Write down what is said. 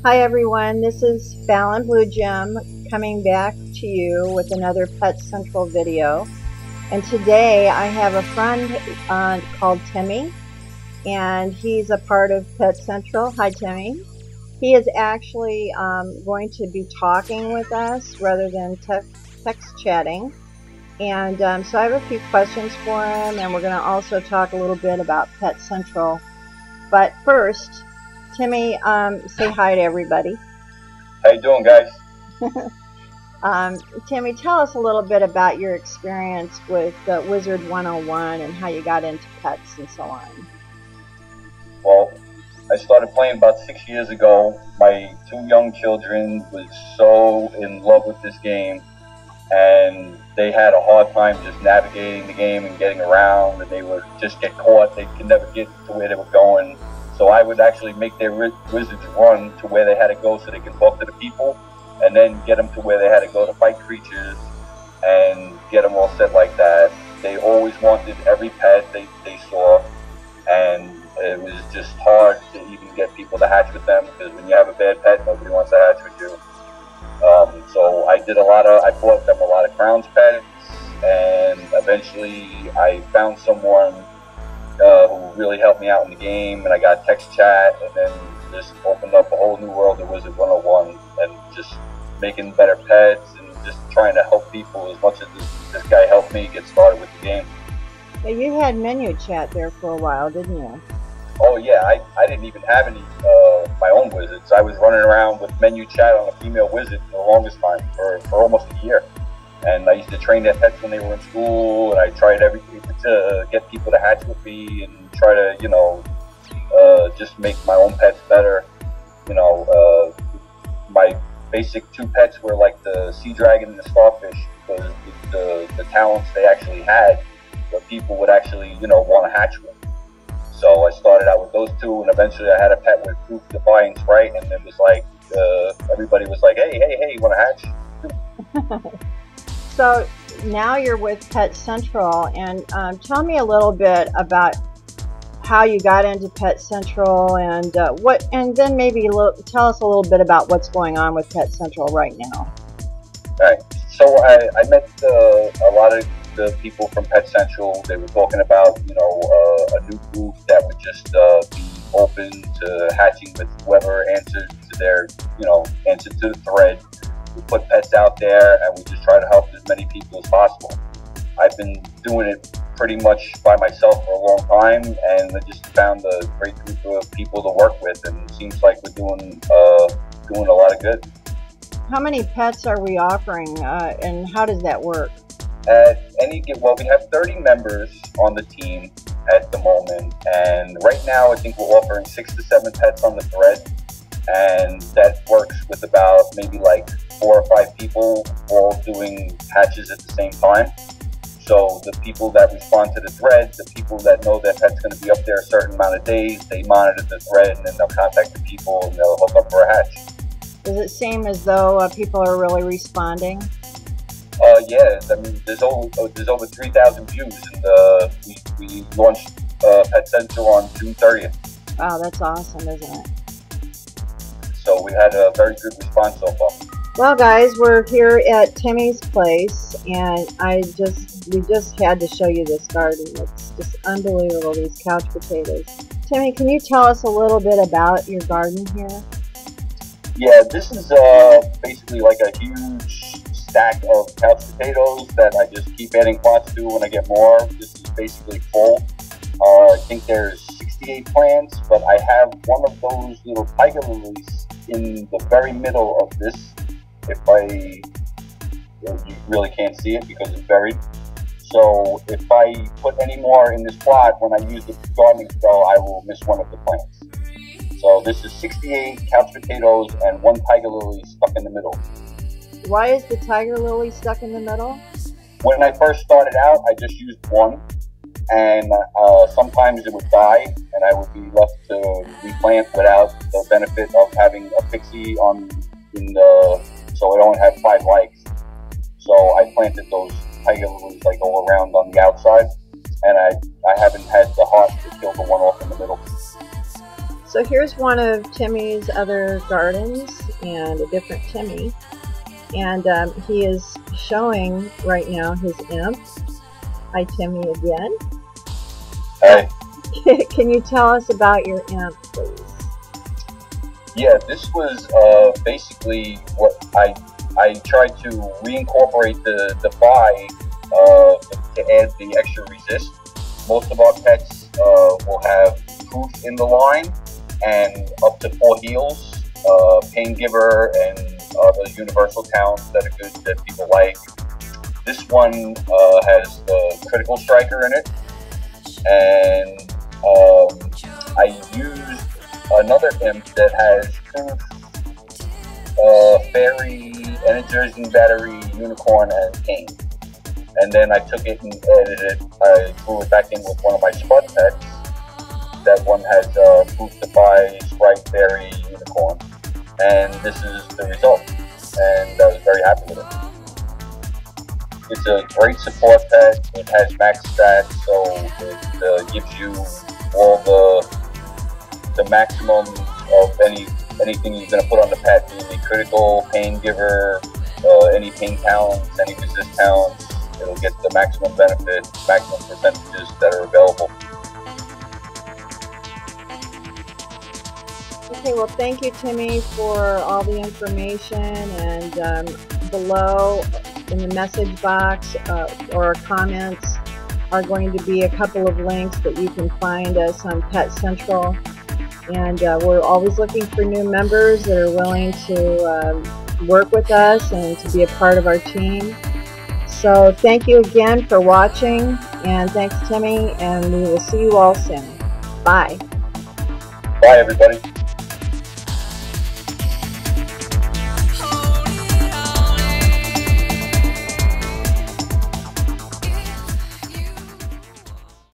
Hi everyone, this is FallonBluegem coming back to you with another Pet Central video. And today I have a friend called Timmeh, and he's a part of Pet Central. Hi Timmeh. He is actually going to be talking with us rather than text chatting. And so I have a few questions for him, and we're going to also talk a little bit about Pet Central. But first, Timmeh, say hi to everybody. How you doing, guys? Timmeh, tell us a little bit about your experience with Wizard101 and how you got into pets and so on. Well, I started playing about 6 years ago. My two young children was so in love with this game, and they had a hard time just navigating the game and getting around, and they would just get caught. They could never get to where they were going. So I would actually make their wizards run to where they had to go so they could talk to the people, and then get them to where they had to go to fight creatures and get them all set like that. They always wanted every pet they saw, and it was just hard to even get people to hatch with them, because when you have a bad pet, nobody wants to hatch with you. So I bought them a lot of Crowns pets, and eventually I found someone who really helped me out in the game, and I got text chat, and then just opened up a whole new world of Wizard101, and just making better pets and just trying to help people as much as this guy helped me get started with the game. Yeah, you had menu chat there for a while, didn't you? Oh yeah, I didn't even have any my own wizards. I was running around with menu chat on a female wizard for the longest time, for almost a year. And I used to train their pets when they were in school, and I tried everything to get people to hatch with me and try to, just make my own pets better. My basic two pets were like the sea dragon and the starfish, because the talents they actually had, what people would actually, want to hatch with. So I started out with those two, and eventually I had a pet with proof defying sprite, and it was like, everybody was like, hey, you want to hatch? So now you're with Pet Central, and tell me a little bit about how you got into Pet Central, and and then maybe tell us a little bit about what's going on with Pet Central right now. All right. So I met a lot of the people from Pet Central. They were talking about, a new group that would just be open to hatching with whoever answered to their, answered to the thread. We put pets out there, and we just try to help as many people as possible. I've been doing it pretty much by myself for a long time, and I just found a great group of people to work with, and it seems like we're doing a lot of good. How many pets are we offering, and how does that work? We have 30 members on the team at the moment, and right now I think we're offering 6 to 7 pets on the thread, and that works with about maybe like 4 or 5 people all doing hatches at the same time. So the people that respond to the thread, the people that know their pet's going to be up there a certain amount of days, they monitor the thread, and then they'll contact the people and they'll hook up for a hatch. Does it seem as though people are really responding? Yeah, I mean, there's over 3,000 views, and we launched Pet Central on June 30th. Wow, that's awesome, isn't it? So we had a very good response so far. Well, guys, we're here at Timmeh's place, and we just had to show you this garden. It's just unbelievable, these couch potatoes. Timmeh, can you tell us a little bit about your garden here? Yeah, this is basically like a huge stack of couch potatoes that I just keep adding plots to when I get more. This is basically full. I think there's 68 plants, but I have one of those little tiger lilies in the very middle of this. You really can't see it because it's buried. So if I put any more in this plot, when I use the gardening spell, I will miss one of the plants. So this is 68 couch potatoes and 1 tiger lily stuck in the middle. Why is the tiger lily stuck in the middle? When I first started out, I just used one, and sometimes it would die, and I would be left to replant without the benefit of having a pixie so it only had 5 likes. So I planted those tiger lilies like all around on the outside, and I haven't had the heart to kill the one off in the middle. So here's one of Timmy's other gardens, and a different Timmy. And he is showing right now his imp. Hi, Timmy, again. Hey. Can you tell us about your imp, please? Yeah, this was basically what I tried to reincorporate the Defy to add the extra resist. Most of our pets will have proof in the line and up to 4 heals, Pain Giver, and other universal talents that are good that people like. This one has the Critical Striker in it, and I used another imp that has proof, Fairy, Energizing Battery, Unicorn, and Pain. And then I took it and added it, I threw it back in with one of my Spud pets. That one has Proof Defy, Sprite, Fairy, Unicorn. And this is the result. And I was very happy with it. It's a great support pet. It has max stats, so it gives you all the maximum of anything you're going to put on the pet, be it critical, Pain Giver, any pain talents, any resist talents. It'll get the maximum benefit, maximum percentages that are available. Okay, well, thank you, Timmy, for all the information. And below in the message box or comments are going to be a couple of links that you can find us on Pet Central. And we're always looking for new members that are willing to work with us and to be a part of our team. So thank you again for watching, and thanks, Timmy, and we will see you all soon. Bye. Bye, everybody.